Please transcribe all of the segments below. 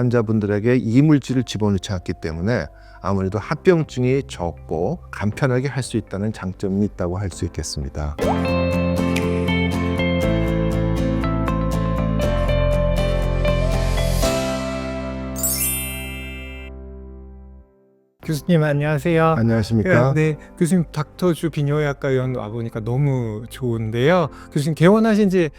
환자분들에게 이물질을 집어넣지 않기 때문에 아무래도 합병증이 적고 간편하게 할 수 있다는 장점이 있다고 할 수 있겠습니다. 교수님 안녕하세요. 안녕하십니까? 네, 교수님 닥터주 비뇨의학과 의원 와보니까 너무 좋은데요. 교수님 개원하신 지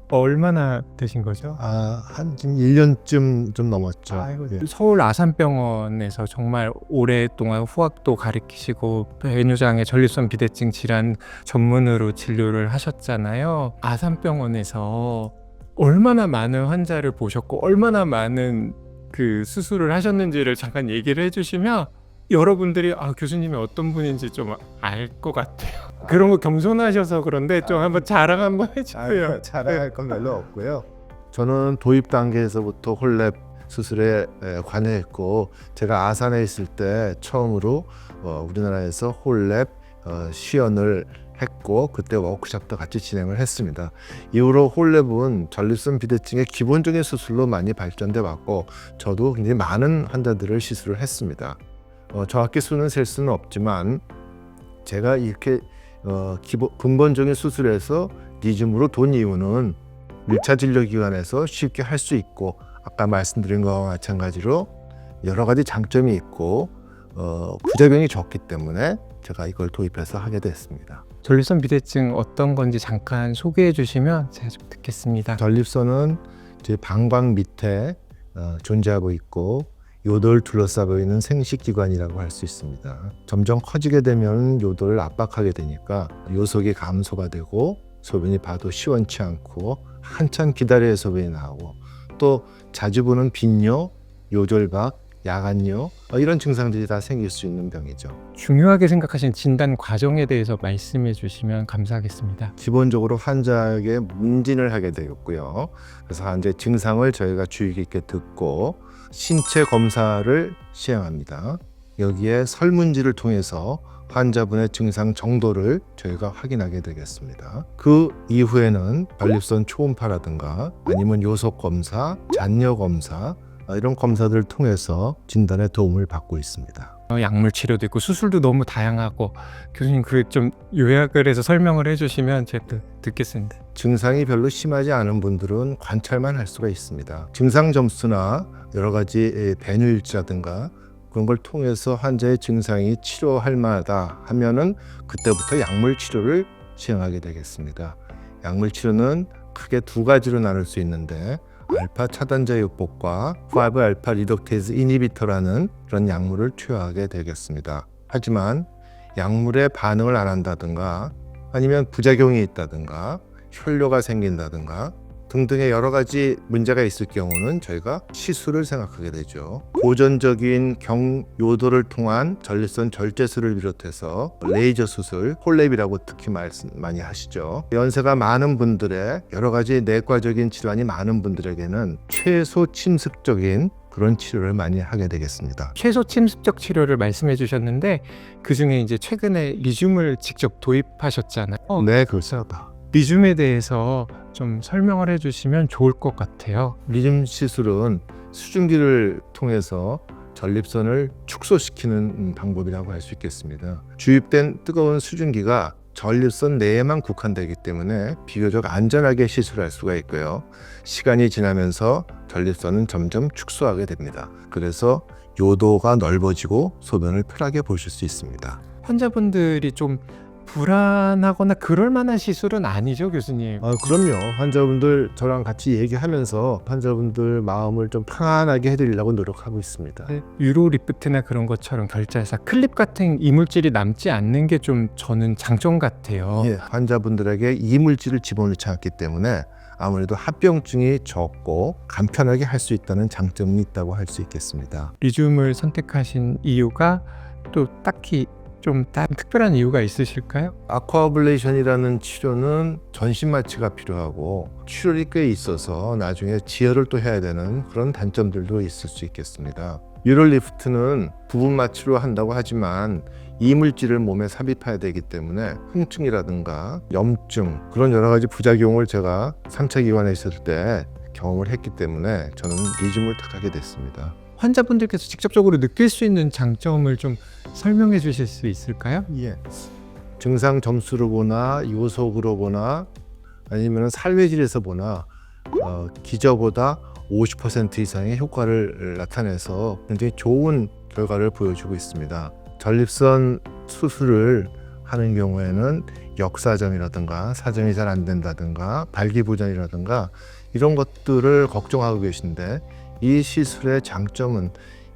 얼마나 되신 거죠? 한 지금 1년쯤 좀 넘었죠. 아이고, 예. 서울 아산병원에서 정말 오랫동안 후학도 가르치시고 배뇨장애 전립선 비대증 질환 전문으로 진료를 하셨잖아요. 아산병원에서 얼마나 많은 환자를 보셨고 얼마나 많은 그 수술을 하셨는지를 잠깐 얘기를 해주시면 여러분들이 교수님이 어떤 분인지 좀 알 것 같아요. 그런 거 겸손하셔서 그런데 좀 한번 자랑 한번 해주세요. 자랑할 건 별로 없고요. 저는 도입 단계에서부터 홀랩 수술에 관여했고, 제가 아산에 있을 때 처음으로 우리나라에서 홀랩 시연을 했고, 그때 워크숍도 같이 진행을 했습니다. 이후로 홀랩은 전립선 비대증의 기본적인 수술로 많이 발전돼 왔고, 저도 굉장히 많은 환자들을 시술을 했습니다. 정확히 수는 셀 수는 없지만 제가 이렇게 근본적인 수술에서 리즘으로 돈 이유는 1차 진료기관에서 쉽게 할 수 있고, 아까 말씀드린 것과 마찬가지로 여러 가지 장점이 있고 부작용이 적기 때문에 제가 이걸 도입해서 하게 됐습니다. 전립선 비대증 어떤 건지 잠깐 소개해 주시면 제가 좀 듣겠습니다. 전립선은 이제 방광 밑에 존재하고 있고 요도를 둘러싸고 있는 생식기관이라고 할 수 있습니다. 점점 커지게 되면 요도를 압박하게 되니까 요속이 감소가 되고 소변이 봐도 시원치 않고 한참 기다려야 소변이 나오고, 또 자주 보는 빈뇨, 요절박, 야간뇨 이런 증상들이 다 생길 수 있는 병이죠. 중요하게 생각하시는 진단 과정에 대해서 말씀해 주시면 감사하겠습니다. 기본적으로 환자에게 문진을 하게 되었고요. 그래서 환자의 증상을 저희가 주의 깊게 듣고 신체 검사를 시행합니다. 여기에 설문지를 통해서 환자분의 증상 정도를 저희가 확인하게 되겠습니다. 그 이후에는 전립선 초음파라든가 아니면 요속 검사, 잔뇨 검사 이런 검사들을 통해서 진단에 도움을 받고 있습니다. 약물 치료도 있고 수술도 너무 다양하고, 교수님 그 좀 요약을 해서 설명을 해주시면 제가 듣겠습니다. 증상이 별로 심하지 않은 분들은 관찰만 할 수가 있습니다. 증상 점수나 여러 가지 배뇨일지라든가 그런 걸 통해서 환자의 증상이 치료할 만하다 하면은 그때부터 약물 치료를 시행하게 되겠습니다. 약물 치료는 크게 두 가지로 나눌 수 있는데, 알파 차단자 요법과 5알파 리덕테이즈 이니비터라는 그런 약물을 투여하게 되겠습니다. 하지만 약물에 반응을 안 한다든가 아니면 부작용이 있다든가 혈뇨가 생긴다든가 등등의 여러 가지 문제가 있을 경우는 저희가 시술을 생각하게 되죠. 고전적인 경요도를 통한 전립선 절제술을 비롯해서 레이저 수술, 홀랩이라고 특히 말씀 많이 하시죠. 연세가 많은 분들의 여러 가지 내과적인 질환이 많은 분들에게는 최소 침습적인 그런 치료를 많이 하게 되겠습니다. 최소 침습적 치료를 말씀해 주셨는데 그 중에 이제 최근에 리줌을 직접 도입하셨잖아요. 네, 그렇습니다. 리줌에 대해서 좀 설명을 해주시면 좋을 것 같아요. 리즘 시술은 수증기를 통해서 전립선을 축소시키는 방법이라고 할 수 있겠습니다. 주입된 뜨거운 수증기가 전립선 내에만 국한되기 때문에 비교적 안전하게 시술할 수가 있고요. 시간이 지나면서 전립선은 점점 축소하게 됩니다. 그래서 요도가 넓어지고 소변을 편하게 보실 수 있습니다. 환자분들이 좀 불안하거나 그럴 만한 시술은 아니죠, 교수님? 그럼요. 환자분들 저랑 같이 얘기하면서 환자분들 마음을 좀 편안하게 해드리려고 노력하고 있습니다. 네, 유로 리프트나 그런 것처럼 결자에서 클립 같은 이물질이 남지 않는 게 좀 저는 장점 같아요. 예, 환자분들에게 이물질을 집어넣지 않기 때문에 아무래도 합병증이 적고 간편하게 할 수 있다는 장점이 있다고 할 수 있겠습니다. 리줌을 선택하신 이유가 또 딱히 좀 다른 특별한 이유가 있으실까요? 아쿠아블레이션이라는 치료는 전신 마취가 필요하고 출혈이 꽤 있어서 나중에 지혈을 또 해야 되는 그런 단점들도 있을 수 있겠습니다. 유로리프트는 부분 마취로 한다고 하지만 이물질을 몸에 삽입해야 되기 때문에 흥증이라든가 염증 그런 여러 가지 부작용을 제가 3차 기관에 있을 때 경험을 했기 때문에 저는 리즘을 택하게 됐습니다. 환자분들께서 직접적으로 느낄 수 있는 장점을 좀 설명해 주실 수 있을까요? 예. 증상 점수로 보나 요속으로 보나 아니면 살회질에서 보나 기저보다 50% 이상의 효과를 나타내서 굉장히 좋은 결과를 보여주고 있습니다. 전립선 수술을 하는 경우에는 역사점이라든가 사정이 잘 안 된다든가 발기부전이라든가 이런 것들을 걱정하고 계신데 이 시술의 장점은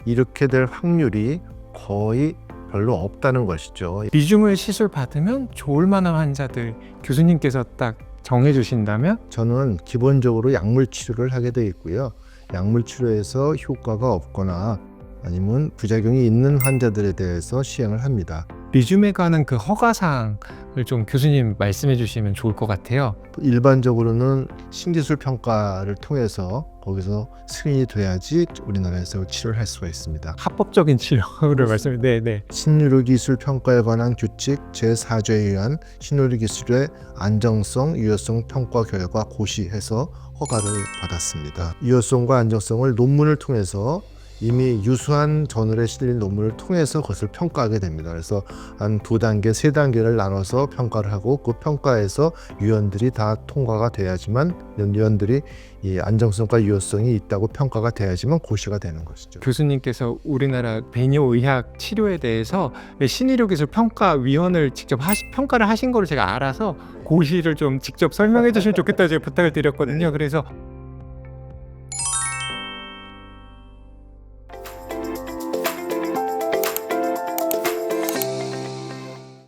이렇게 될 확률이 거의 별로 없다는 것이죠. 리줌을 시술 받으면 좋을 만한 환자들 교수님께서 딱 정해 주신다면 저는 기본적으로 약물 치료를 하게 되어 있고요. 약물 치료에서 효과가 없거나 아니면 부작용이 있는 환자들에 대해서 시행을 합니다. 리줌에 관한 그 허가사항을 좀 교수님 말씀해 주시면 좋을 것 같아요. 일반적으로는 신기술 평가를 통해서 거기서 승인이 돼야지 우리나라에서 치료를 할 수가 있습니다. 합법적인 치료를 말씀해. 네. 신의료기술 평가에 관한 규칙 제4조에 의한 신의료기술의 안정성, 유효성 평가 결과 고시해서 허가를 받았습니다. 유효성과 안정성을 논문을 통해서 이미 유수한 저널에 실린 논문을 통해서 그것을 평가하게 됩니다. 그래서 한 2단계, 3단계를 나눠서 평가를 하고 그 평가에서 위원들이 다 통과가 돼야지만 위원들이 이 안정성과 유효성이 있다고 평가가 돼야지만 고시가 되는 것이죠. 교수님께서 우리나라 배뇨의학 치료에 대해서 신의료기술 평가위원을 직접 평가를 하신 거를 제가 알아서 고시를 좀 직접 설명해 주시면 좋겠다 제가 부탁을 드렸거든요. 그래서